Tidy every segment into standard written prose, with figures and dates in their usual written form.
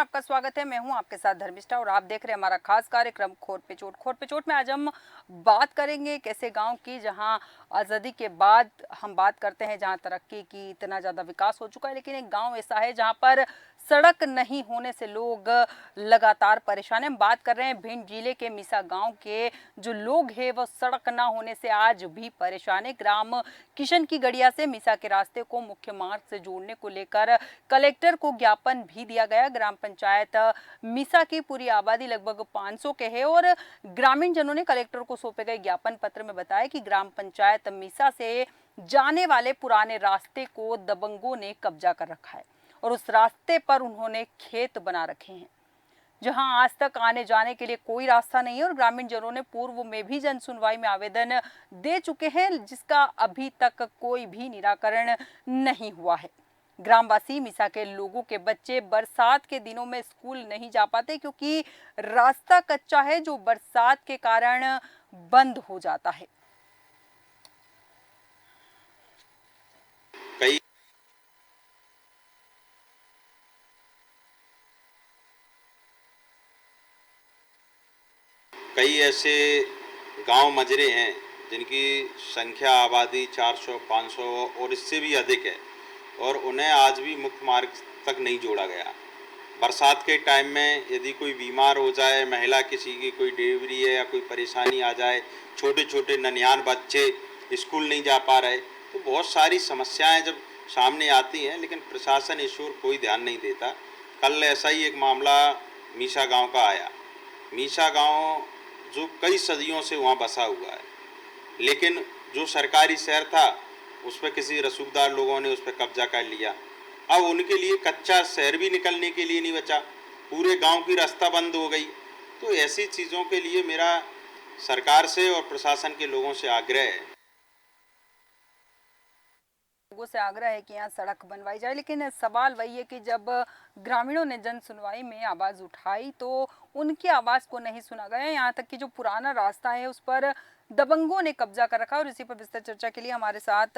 आपका स्वागत है। मैं हूं आपके साथ धर्मिष्ठा और आप देख रहे हैं हमारा खास कार्यक्रम खोर पे चोट। खोर पे चोट में आज हम बात करेंगे एक ऐसे गांव की जहां आज़ादी के बाद हम बात करते हैं, जहां तरक्की की इतना ज़्यादा विकास हो चुका है, लेकिन एक गांव ऐसा है जहां पर सड़क नहीं होने से लोग लगातार परेशान हैं। हम बात कर रहे हैं भिंड जिले के मीसा गांव के जो लोग हैं वो सड़क ना होने से आज भी परेशान है। ग्राम किशन की गड़िया से मीसा के रास्ते को मुख्य मार्ग से जोड़ने को लेकर कलेक्टर को ज्ञापन भी दिया गया। ग्राम पंचायत मीसा की पूरी आबादी लगभग 500 के है और ग्रामीण जनों ने कलेक्टर को सौंपे गए ज्ञापन पत्र में बताया कि ग्राम पंचायत मीसा से जाने वाले पुराने रास्ते को दबंगों ने कब्जा कर रखा है और उस रास्ते पर उन्होंने खेत बना रखे हैं, जहां आज तक आने जाने के लिए कोई रास्ता नहीं है और ग्रामीण जनों ने पूर्व में भी जन सुनवाई में आवेदन दे चुके हैं, जिसका अभी तक कोई भी निराकरण नहीं हुआ है। ग्रामवासी मीसा के लोगों के बच्चे बरसात के दिनों में स्कूल नहीं जा पाते क्योंकि रास्ता कच्चा है जो बरसात के कारण बंद हो जाता है। कई कई ऐसे गांव मजरे हैं जिनकी संख्या आबादी 400, 500 और इससे भी अधिक है और उन्हें आज भी मुख्य मार्ग तक नहीं जोड़ा गया। बरसात के टाइम में यदि कोई बीमार हो जाए, महिला किसी की कोई डिलीवरी है या कोई परेशानी आ जाए, छोटे छोटे नन्हान बच्चे स्कूल नहीं जा पा रहे, तो बहुत सारी समस्याएं जब सामने आती हैं, लेकिन प्रशासन इस ओर कोई ध्यान नहीं देता। कल ऐसा ही एक मामला मीसा गांव का आया। मीसा गांव जो कई सदियों से वहाँ बसा हुआ है, लेकिन जो सरकारी शहर था उस पर किसी रसूखदार लोगों ने उस पर कब्जा कर लिया। अब उनके लिए कच्चा शहर भी निकलने के लिए नहीं बचा, पूरे गांव की रास्ता बंद हो गई। तो ऐसी चीज़ों के लिए मेरा सरकार से और प्रशासन के लोगों से आग्रह है। लोगों से आग्रह है कि यहाँ सड़क बनवाई जाए, लेकिन सवाल वही है कि जब ग्रामीणों ने जन सुनवाई में आवाज उठाई तो उनकी आवाज को नहीं सुना गया। यहाँ तक कि जो पुराना रास्ता है उस पर दबंगों ने कब्जा कर रखा। और इसी पर विस्तार चर्चा के लिए हमारे साथ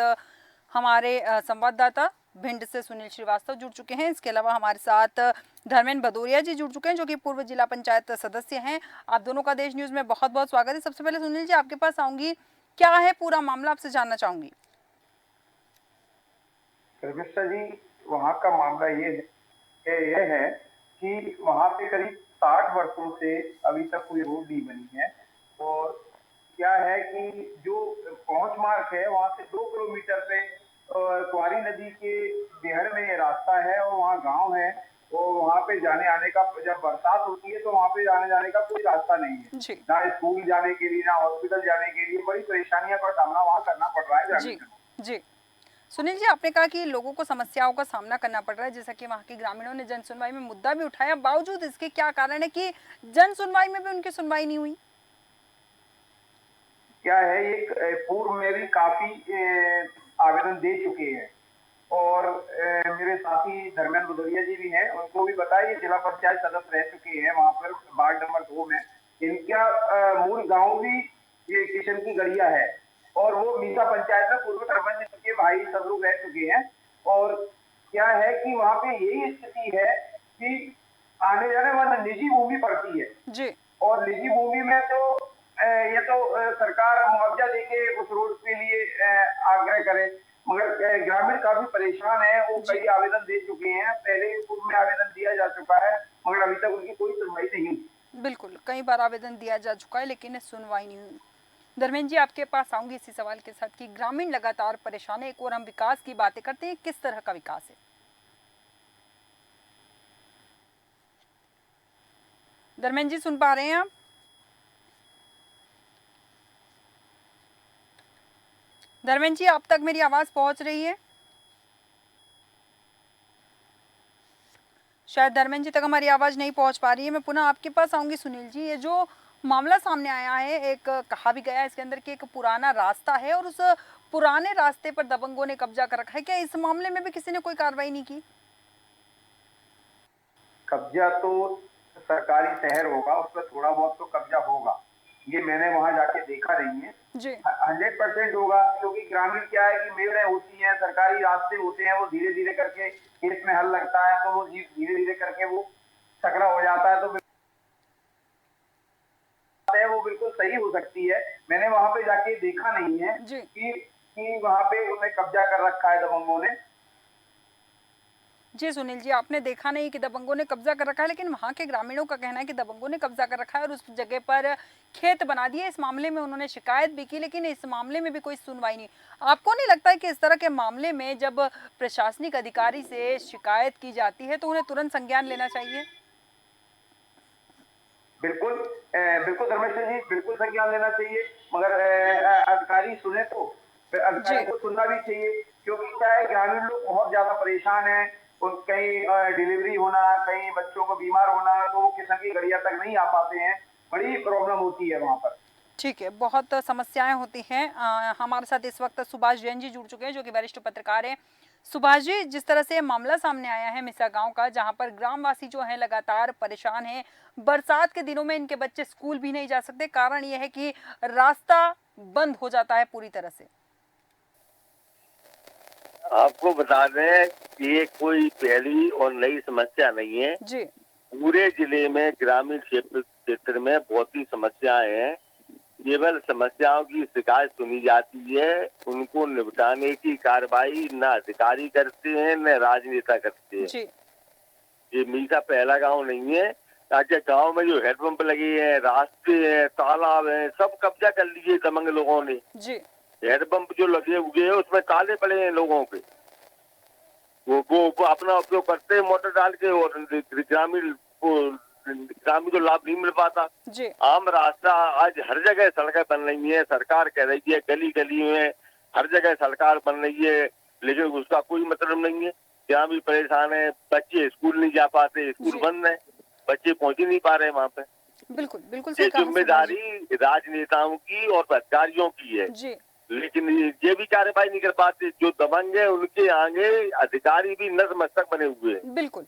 हमारे संवाददाता भिंड से सुनील श्रीवास्तव जुड़ चुके हैं। इसके अलावा हमारे साथ धर्मेंद्र भदौरिया जी जुड़ चुके हैं, जो कि पूर्व जिला पंचायत सदस्य हैं। आप दोनों का देश न्यूज में बहुत बहुत स्वागत है। सबसे पहले सुनील जी आपके पास आऊंगी, क्या है पूरा मामला, आपसे जानना चाहूंगी। धर्मेश जी, वहाँ का मामला ये है कि वहाँ पे करीब 60 वर्षों से अभी तक कोई रोड नहीं बनी है। और क्या है कि जो पहुंच मार्ग है वहाँ से 2 किलोमीटर पे कुआरी नदी के बिहड़ में ये रास्ता है और वहाँ गांव है। और वहाँ पे जाने आने का, जब बरसात होती है तो वहाँ पे आने जाने का कोई रास्ता नहीं है, जी ना स्कूल जाने के लिए ना हॉस्पिटल जाने के लिए। बड़ी परेशानियों का सामना वहाँ करना पड़ रहा है जाने जी का। जी सुनील जी, आपने कहा कि लोगों को समस्याओं का सामना करना पड़ रहा है, जैसा कि वहाँ के ग्रामीणों ने जन सुनवाई में मुद्दा भी उठाया, बावजूद इसके क्या कारण है कि जन सुनवाई में भी उनकी सुनवाई नहीं हुई? क्या है, ये पूर्व में भी काफी आवेदन दे चुके हैं और मेरे साथी धर्मेंद्र भदौरिया जी भी हैं, उनको भी बताया। ये जिला पंचायत सदस्य रह चुके हैं वहां पर वार्ड नंबर 2 में। इनका मूल गांव भी ये किशन की गड़िया है और वो मीसा पंचायत में पूर्व सरपंच के भाई सब लोग रह चुके हैं। और क्या है कि वहां पे यही स्थिति है कि आने जाने वाला निजी भूमि पड़ती है जी और निजी भूमि में तो ये तो सरकार मुआवजा देके उस रोड के लिए आग्रह करे, मगर ग्रामीण काफी परेशान है। वो कई आवेदन दे चुके हैं, पहले पूर्व में आवेदन दिया जा चुका है, मगर अभी तक उनकी कोई सुनवाई नहीं हुई। बिल्कुल, कई बार आवेदन दिया जा चुका है लेकिन सुनवाई नहीं हुई। धर्मेंद्र जी, आपके पास आऊंगी इसी सवाल के साथ कि ग्रामीण लगातार परेशान है। एक और हम विकास की बातें करते हैं, किस तरह का विकास है? धर्मेंद्र जी, सुन पा रहे हैं आप? धर्मेंद्र जी, आप तक मेरी आवाज पहुंच रही है? शायद धर्मेंद्र जी तक हमारी आवाज नहीं पहुंच पा रही है। मैं पुनः आपके पास आऊंगी सुनील जी। ये जो मामला सामने आया है, एक कहा भी गया है इसके अंदर कि एक पुराना रास्ता है और उस पुराने रास्ते पर दबंगों ने कब्जा कर रखा है, क्या इस मामले में भी किसी ने कोई कार्रवाई नहीं की? कब्जा तो सरकारी शहर होगा, उस पर थोड़ा बहुत तो कब्जा होगा, ये मैंने वहां जाके देखा नहीं है। जी 100% होगा, क्योंकि ग्रामीण क्या है कि मेड़े होती हैं, सरकारी रास्ते होते हैं, वो धीरे धीरे करके केस में हल लगता है तो वो धीरे धीरे करके वो सकरा हो जाता है, तो है वो बिल्कुल सही हो सकती है। मैंने वहां पे जाके देखा नहीं है जी कि वहां पे उन्हें कब्जा कर रखा है दबंगों ने। जी सुनील जी, आपने देखा नहीं कि दबंगों ने कब्जा कर रखा है, लेकिन वहां के ग्रामीणों का कहना है कि दबंगों ने कब्जा कर रखा है और उस जगह पर खेत बना दिए। इस मामले में उन्होंने शिकायत भी की, लेकिन इस मामले में भी कोई सुनवाई नहीं। आपको नहीं लगता है कि इस तरह के मामले में जब प्रशासनिक अधिकारी से शिकायत की जाती है तो उन्हें तुरंत संज्ञान लेना चाहिए? बिल्कुल बिल्कुल धर्मेश्वर जी, बिल्कुल संज्ञान लेना चाहिए, मगर अधिकारी सुने तो फिर जी अधिकारी को सुनना भी चाहिए, क्योंकि क्या है, ग्रामीण लोग बहुत ज्यादा परेशान हैं। कहीं डिलीवरी होना, कहीं बच्चों को बीमार होना, तो वो किसान की गड़िया तक नहीं आ पाते हैं। बड़ी प्रॉब्लम होती है वहां पर। ठीक है, बहुत समस्याएं होती हैं। हमारे साथ इस वक्त सुभाष जैन जी जुड़ चुके हैं, जो कि वरिष्ठ पत्रकार हैं। सुभाष जी, जिस तरह से मामला सामने आया है मिसा गांव का, जहां पर ग्रामवासी जो हैं लगातार परेशान हैं, बरसात के दिनों में इनके बच्चे स्कूल भी नहीं जा सकते, कारण यह है कि रास्ता बंद हो जाता है पूरी तरह से। आपको बता दें कि ये कोई पहली और नई समस्या नहीं है। जी पूरे जिले में ग्रामीण क्षेत्र में बहुत ही समस्याएं हैं। केवल समस्याओं की शिकायत सुनी जाती है, उनको निपटाने की कार्रवाई न अधिकारी करते हैं न राजनेता करते हैं। जी ये मीसा पहला गांव नहीं है। ताकि गांव में जो हेडपंप लगे हैं, रास्ते हैं, तालाब हैं, सब कब्जा कर लिए दबंग लोगों ने। जी हेडपंप जो लगे हुए हैं उसमें ताले पड़े हैं लोगों के। वो अपना उपयोग करते हैं मोटर डाल के, और ग्रामीण को लाभ नहीं मिल पाता। जी आम रास्ता आज हर जगह सड़कें बन रही है, सरकार कह रही है गली गली में हर जगह सड़क बन रही है, लेकिन उसका कोई मतलब नहीं है। यहाँ भी परेशान है, बच्चे स्कूल नहीं जा पाते, स्कूल जी बंद है, बच्चे पहुंच ही नहीं पा रहे वहाँ पे। बिल्कुल बिल्कुल ये सही कहा सुभाष जी। जिम्मेदारी राजनेताओं की और अधिकारियों की है, जी लेकिन ये भी कार्रवाई नहीं कर पाते। जो दबंग है उनके आगे अधिकारी भी नतमस्तक बने हुए हैं। बिल्कुल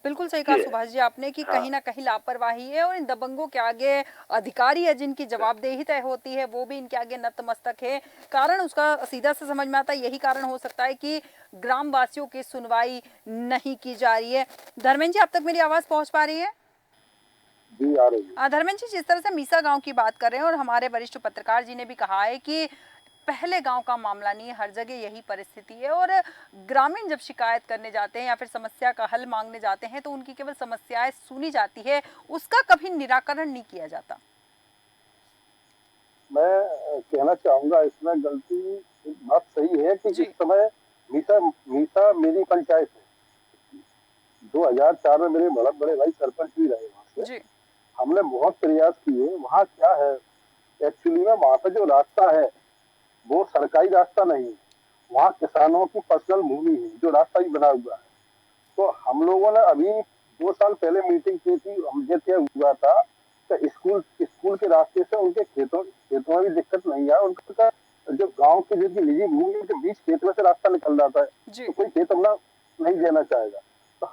बिल्कुल सही कहा ये सुभाष जी आपने कि हाँ, कहीं ना कहीं लापरवाही है, और इन दबंगों के आगे अधिकारी है जिनकी जवाबदेही तय होती है, वो भी इनके आगे नतमस्तक है। कारण उसका सीधा से समझ में आता है, यही कारण हो सकता है कि ग्रामवासियों की सुनवाई नहीं की जा रही है। धर्मेंद्र जी, अब तक मेरी आवाज पहुंच पा रही है? जी आ रही है। धर्मेंद्र जी, जिस तरह से मीसा गांव की बात कर रहे हैं और हमारे वरिष्ठ पत्रकार जी ने भी कहा है कि पहले गांव का मामला नहीं है, हर जगह यही परिस्थिति है, और ग्रामीण जब शिकायत करने जाते हैं या फिर समस्या का हल मांगने जाते हैं तो उनकी केवल समस्याएं सुनी जाती है, उसका कभी निराकरण नहीं किया जाता। मैं कहना चाहूंगा इसमें गलती, एक बात सही है कि जी जिस समय मीसा मीसा मेरी पंचायत है, 2004 में मेरे बहुत बड़े भाई सरपंच भी रहे वहां से। जी हमने बहुत प्रयास किए। वहाँ क्या है, एक्चुअली में वहां पे जो रास्ता है वो सरकारी रास्ता नहीं है, वहाँ किसानों की पर्सनल भूमि है जो रास्ता ही बना हुआ है। तो हम लोगों ने अभी 2 साल पहले मीटिंग की थी, हमसे तय हुआ था कि स्कूल के रास्ते से उनके खेतों खेतों में भी दिक्कत नहीं है। उनका जो गांव की जिनकी निजी भूमि के बीच खेत में से रास्ता निकल जाता है, जी तो कोई खेत अपना नहीं देना चाहेगा। तो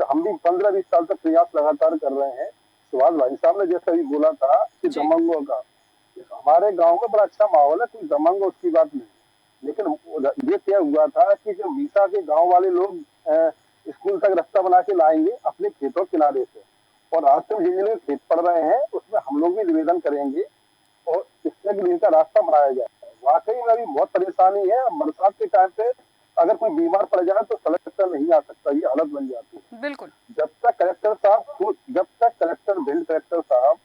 हम भी 15-20 साल तक प्रयास लगातार कर रहे हैं। सुभाष भाई साहब ने जैसा भी बोला था कि जी दबंगों का, हमारे गांव में बड़ा अच्छा माहौल है, कोई दबंग उसकी बात नहीं। लेकिन ये तय हुआ था कि जो मीसा के गांव वाले लोग स्कूल तक रास्ता बना के लाएंगे अपने खेतों किनारे से, और आज तक जिन खेत पड़ रहे हैं उसमें हम लोग भी निवेदन करेंगे और इससे भी इनका रास्ता बनाया जाए। वाकई में अभी बहुत परेशानी है। बरसात के टाइम पे अगर कोई बीमार पड़ जाए तो सड़क पर नहीं आ सकता, ये हालत बन जाती है। बिल्कुल जब तक कलेक्टर भिंड कलेक्टर साहब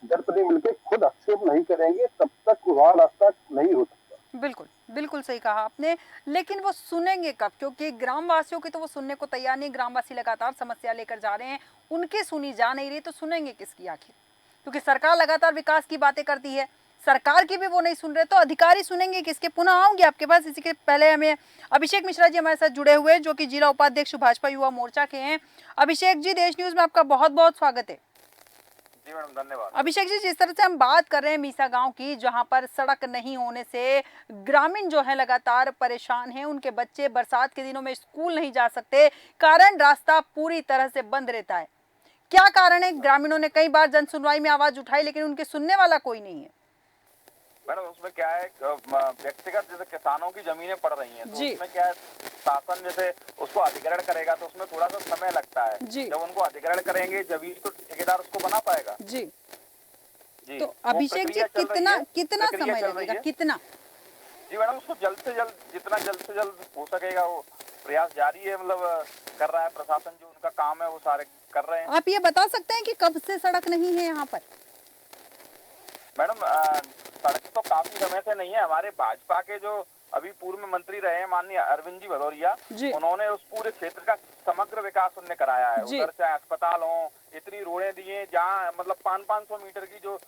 जनप्रति मिलकर खुद हस्तक्षेप नहीं करेंगे तब तक वहाँ रास्ता नहीं हो सकता। बिल्कुल बिल्कुल सही कहा आपने, लेकिन वो सुनेंगे कब? क्योंकि ग्रामवासियों की तो वो सुनने को तैयार नहीं। ग्रामवासी लगातार समस्या लेकर जा रहे हैं, उनकी सुनी जा नहीं रही, तो सुनेंगे किसकी आखिर? क्योंकि सरकार लगातार विकास की बातें करती है, सरकार की भी वो नहीं सुन रहे, तो अधिकारी सुनेंगे किसके? पुनः आऊंगी आपके पास। इसी के पहले हमें अभिषेक मिश्रा जी हमारे साथ जुड़े हुए हैं, जो कि जिला उपाध्यक्ष भाजपा युवा मोर्चा के हैं। अभिषेक जी, देश न्यूज में आपका बहुत बहुत स्वागत है। जी मैडम, धन्यवाद। अभिषेक जी, जिस तरह से हम बात कर रहे हैं मीसा गांव की, जहां पर सड़क नहीं होने से ग्रामीण जो है लगातार परेशान हैं, उनके बच्चे बरसात के दिनों में स्कूल नहीं जा सकते, कारण रास्ता पूरी तरह से बंद रहता है। क्या कारण है? ग्रामीणों ने कई बार जन सुनवाई में आवाज उठाई, लेकिन उनके सुनने वाला कोई नहीं है। मैडम उसमें क्या है, व्यक्तिगत जैसे किसानों की जमीनें पड़ रही हैं, तो जी। उसमें क्या है, शासन जैसे उसको अधिग्रहण करेगा तो उसमें थोड़ा सा समय लगता है। जी। जब उनको अधिग्रहण करेंगे जब तो ठेकेदार उसको बना पाएगा। जी, जी, तो वो अभिषेक जी प्रक्रिया चल रही कितना है, कितना प्रक्रिया समय चल रही लगेगा, है। कितना? जी मैडम, उसको जल्द से जल्द, जितना जल्द से जल्द हो सकेगा वो प्रयास जारी है, मतलब कर रहा है प्रशासन, जो उनका काम है वो सारे कर रहे हैं। आप ये बता सकते हैं कि कब से सड़क नहीं है यहाँ पर? मैडम सड़क तो काफी समय से नहीं है। हमारे भाजपा के जो अभी पूर्व मंत्री रहे हैं माननीय अरविंद जी भदौरिया, जी। उन्होंने उस पूरे क्षेत्र का समग्र विकास उन्होंने कराया है। जी। उधर से अस्पताल हो, इतनी रोडें दी हैं, जहाँ मतलब 500-500 मीटर की जो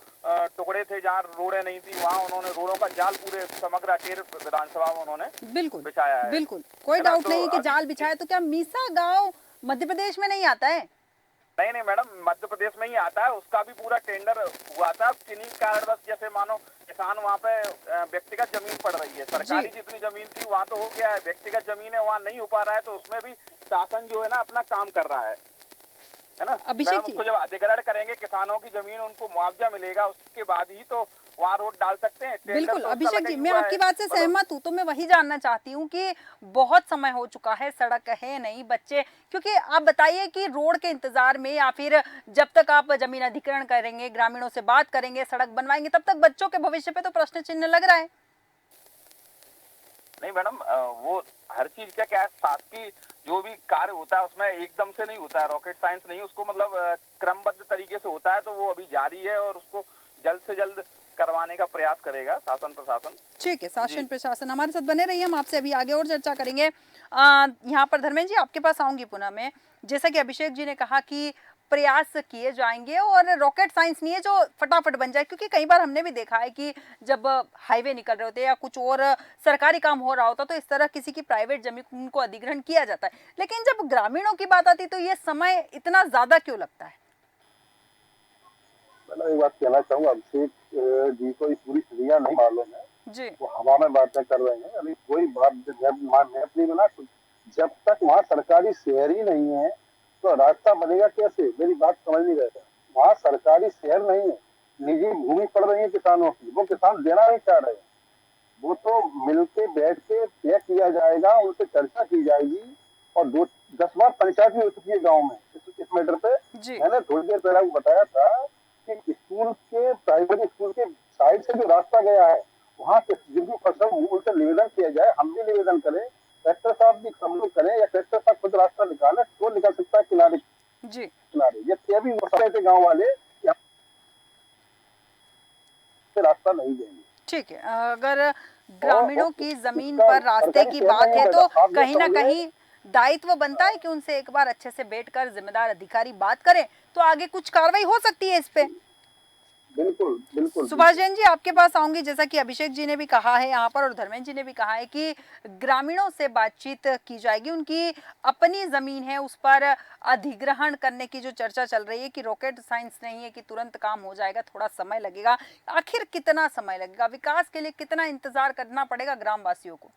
टुकड़े थे जहाँ रोडें नहीं थी, वहाँ उन्होंने रोडों का जाल पूरे समग्र अटेर विधानसभा में उन्होंने बिल्कुल बिछाया है। बिल्कुल, कोई है ना? डाउट तो नहीं है कि अभी जाल बिछाए। तो क्या मीसा गांव मध्य प्रदेश में नहीं आता है? नहीं नहीं मैडम, मध्य प्रदेश में ही आता है। उसका भी पूरा टेंडर हुआ था, किन्हीं कारणवश, जैसे मानो किसान वहाँ पे व्यक्तिगत जमीन पड़ रही है, सरकारी जितनी जमीन थी वहाँ तो हो गया है, व्यक्तिगत जमीन है वहाँ नहीं हो पा रहा है, तो उसमें भी शासन जो है ना अपना काम कर रहा है ना। अभिषेक मैडम जी। उसको जब अधिग्रहण करेंगे, किसानों की जमीन, उनको मुआवजा मिलेगा, उसके बाद ही तो वहाँ रोड डाल सकते हैं। टेंडर बिल्कुल तो उसका अभिषेक लगा जी, ही मैं हुआ आपकी है। बात से मतलब सहमत हूँ। तो मैं वही जानना चाहती हूँ कि बहुत समय हो चुका है, सड़क है नहीं, बच्चे, क्योंकि आप बताइए कि रोड के इंतजार में, या फिर जब तक आप जमीन अधिग्रहण करेंगे, ग्रामीणों से बात करेंगे, सड़क बनवाएंगे, तब तक बच्चों के भविष्य पे तो प्रश्न चिन्ह लग रहा है। नहीं मैडम, वो हर चीज का क्या है, साथ की जो भी कार्य होता है उसमें एकदम से नहीं होता है, रॉकेट साइंस नहीं, उसको मतलब क्रमबद्ध तरीके से होता है। तो वो अभी जारी है और उसको जल्द से जल्द करवाने का प्रयास करेगा शासन प्रशासन। ठीक है, जी। शासन प्रशासन हमारे साथ बने रहिए, हम आपसे अभी आगे और चर्चा करेंगे। यहाँ पर धर्मेंद्र जी आपके पास आऊंगी पुनः मैं। जैसा कि अभिषेक जी ने कहा कि प्रयास किए जाएंगे और रॉकेट साइंस नहीं है जो फटाफट बन जाए, क्योंकि कई बार हमने भी देखा है कि जब हाईवे निकल रहे होते हैं या कुछ और सरकारी काम हो रहा होता तो इस तरह किसी की प्राइवेट जमीन को अधिग्रहण किया जाता है, लेकिन जब ग्रामीणों की बात आती तो ये समय इतना ज्यादा क्यों लगता है? मैं एक बात कहना चाहूंगा, अभिषेक जी को ये पूरी स्थितियां नहीं मालूम है, जी। वो हवा में बातें कर रहे हैं। अभी कोई बात मैप नहीं बना, जब तक वहाँ सरकारी शहर ही नहीं है तो रास्ता बनेगा कैसे? मेरी बात समझ नहीं रहे। वहाँ सरकारी शहर नहीं है, निजी भूमि पड़ रही है किसानों की, वो किसान देना नहीं चाह रहे। वो तो मिलके बैठ के तय किया जाएगा, उनसे चर्चा की जाएगी, और 10 बार पंचायत भी हो चुकी है गाँव में इस मैटर पे। मैंने थोड़ी देर पहले बताया था कि स्कूल के, प्राइमरी स्कूल के साइड से जो रास्ता गया है, वहाँ से जिनकी फसल, उनसे निवेदन किया जाए, हम भी निवेदन करें, कलेक्टर साहब भी सब लोग करें, या कलेक्टर साहब खुद रास्ता निकाले तो निकल सकता है किनारे जी। किनारे। ये तय भी हो सकते थे गाँव वाले रास्ता नहीं देंगे। ठीक है, अगर ग्रामीणों की जमीन इसका पर रास्ते की सरकारी बात है शहर तो नहीं है, कहीं ना आप ये कहीं दायित्व बनता है कि उनसे एक बार अच्छे से बैठकर जिम्मेदार अधिकारी बात करें तो आगे कुछ कार्रवाई हो सकती है इस पे। बिल्कुल बिल्कुल। सुभाष जैन जी आपके पास आऊंगी। जैसा कि अभिषेक जी ने भी कहा है यहाँ पर और धर्मेंद्र जी ने भी कहा है कि ग्रामीणों से बातचीत की जाएगी, उनकी अपनी जमीन है उस पर अधिग्रहण करने की जो चर्चा चल रही है कि रॉकेट साइंस नहीं है कि तुरंत काम हो जाएगा, थोड़ा समय लगेगा। आखिर कितना समय लगेगा? विकास के लिए कितना इंतजार करना पड़ेगा ग्रामवासियों को?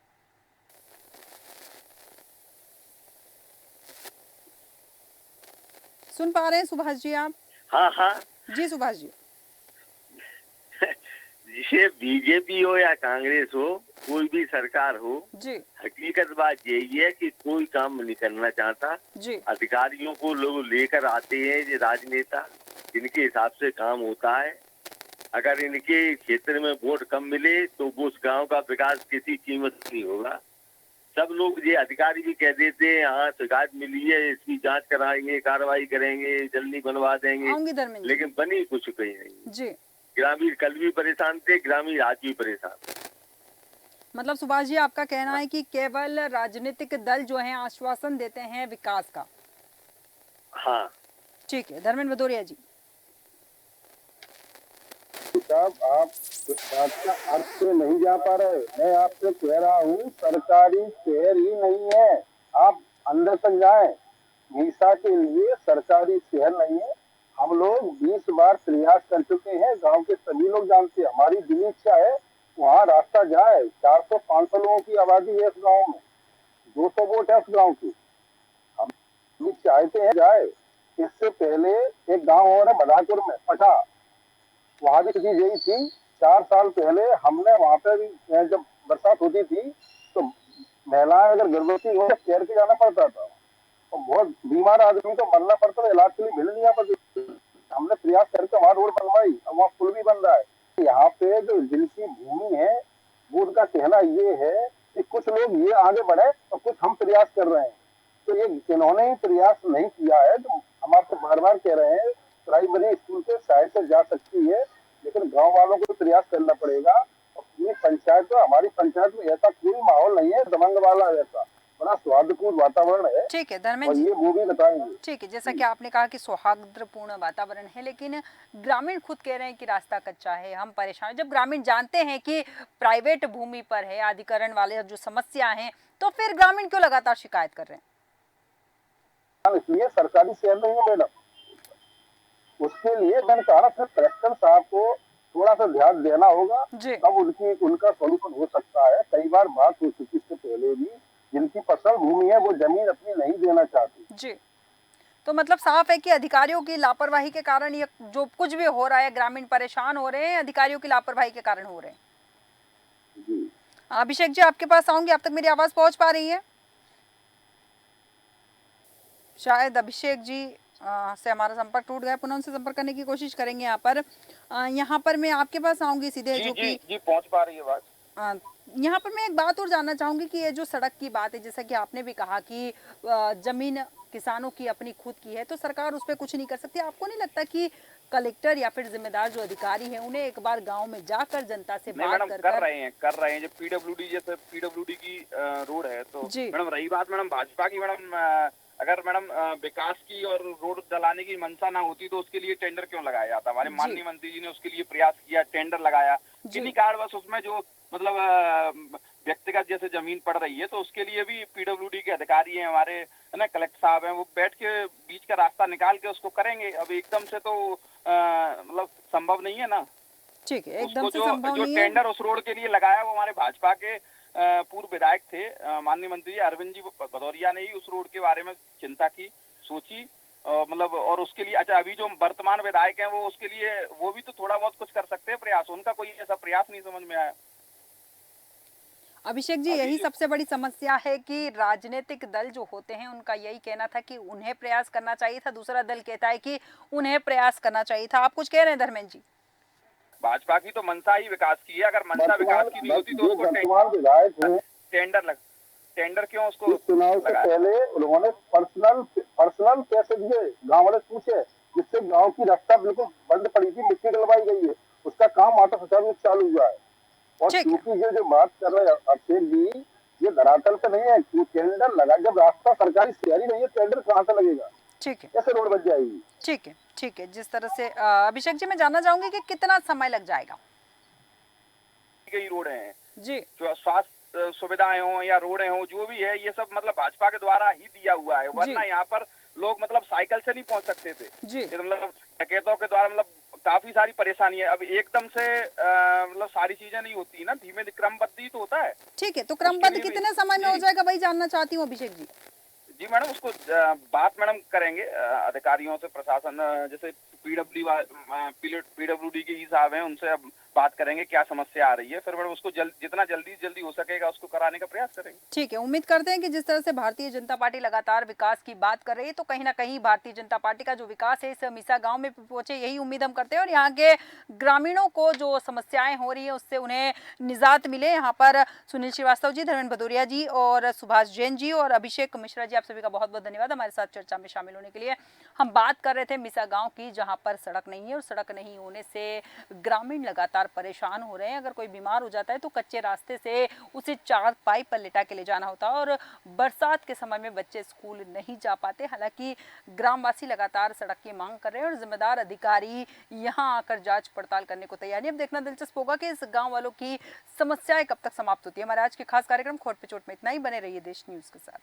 सुन पा रहे हैं सुभाष जी आप? हाँ हाँ जी सुभाष जी। जिसे बीजेपी हो या कांग्रेस हो, कोई भी सरकार हो, जी। हकीकत बात यही है कि कोई काम नहीं करना चाहता। जी। अधिकारियों को लोग लेकर आते हैं ये राजनेता, जिनके हिसाब से काम होता है। अगर इनके क्षेत्र में वोट कम मिले तो वो उस गांव का विकास किसी कीमत नहीं होगा। सब लोग ये अधिकारी भी कह देते हैं हाँ शिकायत मिली है, इसकी जांच कराएंगे, कार्रवाई करेंगे, जल्दी बनवा देंगे, आऊंगी धर्मेंद्र जी। लेकिन बनी कुछ कहीं नहीं। जी। ग्रामीण कल भी परेशान थे, ग्रामीण आज भी परेशान। मतलब सुभाष जी आपका कहना है कि केवल राजनीतिक दल जो हैं आश्वासन देते हैं विकास का? हाँ ठीक है, धर्मेंद्र भदौरिया जी। साहब आप इस बात का अर्थ से नहीं जा पा रहे। मैं आपसे कह रहा हूँ सरकारी शहर ही नहीं है, आप अंदर तक जाएं। मीसा के लिए सरकारी शहर नहीं है। हम लोग 20 बार प्रयास कर चुके हैं, गांव के सभी लोग जानते हैं। हमारी दिली इच्छा है वहाँ रास्ता जाए। 400-500 लोगों की आबादी है इस गाँव में, 200 वोट है उस गाँव की, हम चाहते हैं जाए। इससे पहले एक गाँव और है बदापुर में, पठा, वहाँ भी चीज यही थी, 4 साल पहले हमने वहां पे भी जब बरसात होती थी तो महिलाएं अगर गर्भवती हो तो तैर के जाना पड़ता था और बहुत बीमार आदमी को मरना पड़ता था, इलाज के लिए मिल नहीं पाती। हमने प्रयास करके वहां रोड बनवाई, अब वहां पुल भी बन रहा है। यहाँ पे जो जिनकी भूमि है वो उनका कहना ये है कि कुछ लोग ये आगे बढ़े और कुछ हम प्रयास कर रहे हैं। तो ये इन्होंने ही प्रयास नहीं किया है, तो हम आपसे बार बार कह रहे हैं प्राइमरी स्कूल के साइड से जा सकती है, लेकिन गांव वालों को प्रयास करना पड़ेगा। अपनी पंचायत तो हमारी पंचायत में ऐसा कोई माहौल नहीं है दबंग वाला, ऐसा बड़ा सौहार्दपूर्ण वातावरण है ठीक है और धर्मेंद्र जी, ये वो भी बताएंगे। ठीक है, जैसा कि आपने कहा कि सौहार्दपूर्ण वातावरण है, लेकिन ग्रामीण खुद कह रहे हैं कि रास्ता कच्चा है, हम परेशान हैं। जब ग्रामीण जानते हैं कि प्राइवेट भूमि पर है, अधिकरण वाले जो समस्या हैं, तो फिर ग्रामीण क्यों लगातार शिकायत कर रहे हैं? इसलिए सरकारी शहर नहीं है मैडम, उसके लिए मैंने कहा ना फिर कलेक्टर साहब को थोड़ा सा ध्यान देना होगा, जी तब उनका सॉल्यूशन हो सकता है। कई बार बात हो चुकी इससे पहले भी, जिनकी फसल भूमि है वो जमीन अपनी नहीं देना चाहती। जी, तो मतलब साफ है कि अधिकारियों की लापरवाही के कारण ये जो कुछ भी हो रहा है, ग्रामीण परेशान हो रहे हैं, अधिकारियों की लापरवाही के कारण हो रहे हैं। जी अभिषेक जी, आपके पास आऊंगी, आप तक मेरी आवाज पहुंच पा रही है? शायद अभिषेक जी से हमारा संपर्क टूट गया, पुनः उनसे संपर्क करने की कोशिश करेंगे। यहाँ पर मैं आपके पास आऊंगी सीधे, जी जो जी कि जी पहुंच पा रही है बात। यहाँ पर मैं एक बात और जानना चाहूंगी कि ये जो सड़क की बात है, जैसा कि आपने भी कहा कि जमीन किसानों की अपनी खुद की है, तो सरकार उस पर कुछ नहीं कर सकती। आपको नहीं लगता कि कलेक्टर या फिर जिम्मेदार जो अधिकारी हैं, उन्हें एक बार गांव में जाकर जनता से नहीं बात मैडम, कर रहे हैं जब पीडब्ल्यूडी जैसे पीडब्ल्यूडी की रोड है तो जी। मैडम रही बात मैडम भाजपा की, मैडम अगर मैडम विकास की और रोड डलाने की मंशा ना होती तो उसके लिए टेंडर क्यों लगाया जाता? हमारे जी। माननीय मंत्री जी ने उसके लिए प्रयास किया, टेंडर लगाया, जी। किन्हीं कारणवश उसमें जो मतलब व्यक्तिगत जैसे जमीन पड़ रही है तो उसके लिए भी पीडब्ल्यूडी के अधिकारी हैं हमारे, है ना, कलेक्टर साहब हैं, वो बैठ के बीच का रास्ता निकाल के उसको करेंगे। अब एकदम से तो मतलब संभव नहीं है ना। ठीक है, एकदम उसको से संभव जो नहीं है। टेंडर उस रोड के लिए लगाया वो हमारे भाजपा के पूर्व विधायक थे, माननीय मंत्री अरविंद जी भदौरिया ने ही उस रोड के बारे में चिंता की, सोची, मतलब, और उसके लिए अच्छा अभी जो वर्तमान विधायक हैं वो उसके लिए वो भी तो थोड़ा बहुत कुछ कर सकते हैं प्रयास, उनका कोई ऐसा प्रयास नहीं समझ में आया। अभिषेक जी, यही सबसे बड़ी समस्या है कि राजनीतिक दल जो होते हैं उनका यही कहना था कि उन्हें प्रयास करना चाहिए था, दूसरा दल कहता है कि उन्हें प्रयास करना चाहिए था। आप कुछ कह रहे हैं धर्मेंद्र जी? भाजपा की तो मंशा ही विकास की है, अगर मंशा विकास की नहीं होती तो उसको वर्तमान विधायक है, टेंडर क्यों उसको इस चुनाव से पहले उन्होंने पर्सनल पैसे दिए, गांव वाले पूछे, जिससे गांव की रास्ता बिल्कुल बंद पड़ी थी, मिट्टी डलवाई गई है, उसका काम ऑटो सुचारू रूप से चालू हुआ है। और क्योंकि ये जो बात कर रहे हैं अभिषेक जी, ये धरातल पे नहीं है कि टेंडर लगा, जब रास्ता सरकारी शहरी नहीं है टेंडर कहाँ से लगेगा? ठीक है, कैसे रोड बन जाएगी? ठीक है, ठीक है। जिस तरह से अभिषेक जी, मैं जानना चाहूंगी कि कितना समय लग जाएगा? कई रोड हैं जी, जो स्वास्थ्य सुविधाएं हो या रोडें हो, जो भी है ये सब मतलब भाजपा के द्वारा ही दिया हुआ है, वरना यहाँ पर लोग मतलब साइकिल से नहीं पहुंच सकते थे जी। ये मतलब डकैतों के द्वारा मतलब काफी सारी परेशानी है। अब एकदम से मतलब सारी चीजें नहीं होती ना, धीमे क्रमबद्ध ही तो होता है। ठीक है, तो क्रमबद्ध कितने समय में हो जाएगा, वही जानना चाहती हूँ अभिषेक जी। जी मैडम, उसको बात मैडम करेंगे अधिकारियों से, प्रशासन जैसे पीडब्ल्यूडी के ही साहब हैं, उनसे अब बात करेंगे क्या समस्या आ रही है, फिर मैडम उसको जितना जल्दी हो सकेगा उसको कराने का प्रयास करेंगे। ठीक है, उम्मीद करते हैं कि जिस तरह से भारतीय जनता पार्टी लगातार विकास की बात कर रही है, तो कहीं ना कहीं भारतीय जनता पार्टी का जो विकास है इस मीसा गांव में पहुंचे, यही उम्मीद हम करते हैं। और यहाँ के ग्रामीणों को जो समस्याएं हो रही है उससे उन्हें निजात मिले। यहाँ पर सुनील श्रीवास्तव जी, धर्मेंद्र भदौरिया जी और सुभाष जैन जी और अभिषेक मिश्रा जी, आप सभी का बहुत बहुत धन्यवाद हमारे साथ चर्चा में शामिल होने के लिए। हम बात कर रहे थे मीसा गाँव की, जहाँ पर सड़क नहीं है और सड़क नहीं होने से ग्रामीण लगातार परेशान हो रहे हैं। अगर कोई बीमार हो जाता है तो कच्चे रास्ते से उसे 4 पाई पर लिटा के ले जाना होता है और बरसात के समय में बच्चे स्कूल नहीं जा पाते। हालांकि ग्रामवासी लगातार सड़क की मांग कर रहे हैं और जिम्मेदार अधिकारी यहां आकर जांच पड़ताल करने को तैयार है। अब देखना दिलचस्प होगा कि इस गांव वालों की समस्याएं कब तक समाप्त होती है। हमारे आज के खास कार्यक्रम खोट पे चोट में इतना ही। बने रहिए देश न्यूज के साथ।